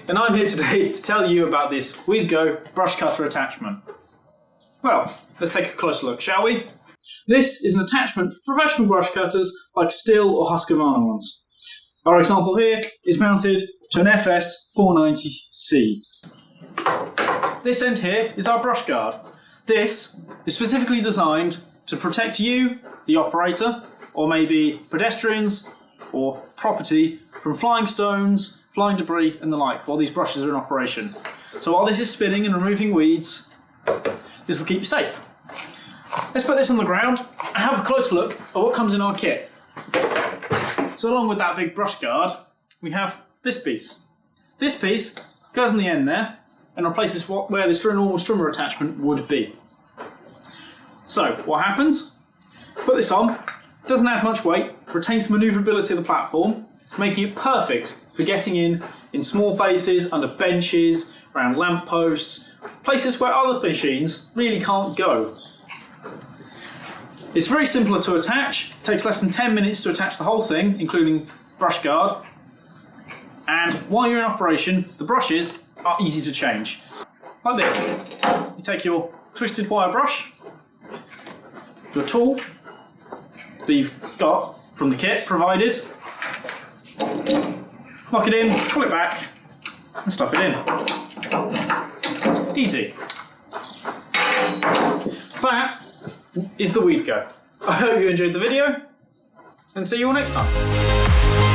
and I'm here today to tell you about this Weedgo brush cutter attachment. Well, let's take a closer look, shall we? This is an attachment for professional brush cutters like Stihl or Husqvarna ones. Our example here is mounted to an FS 490C. This end here is our brush guard. This is specifically designed to protect you, the operator, or maybe pedestrians or property from flying stones, flying debris and the like while these brushes are in operation. So while this is spinning and removing weeds, this will keep you safe. Let's put this on the ground and have a close look at what comes in our kit. So along with that big brush guard, we have this piece. This piece goes on the end there and replaces where this normal strimmer attachment would be. So what happens? Put this on, doesn't add much weight, retains the manoeuvrability of the platform, making it perfect for getting in small places, under benches, around lampposts, places where other machines really can't go. It's very simple to attach. It takes less than 10 minutes to attach the whole thing, including brush guard. And while you're in operation, the brushes are easy to change. Like this. You take your twisted wire brush, your tool that you've got from the kit provided, lock it in, pull it back, and stuff it in. Easy. That is the Weedgo. I hope you enjoyed the video, and see you all next time.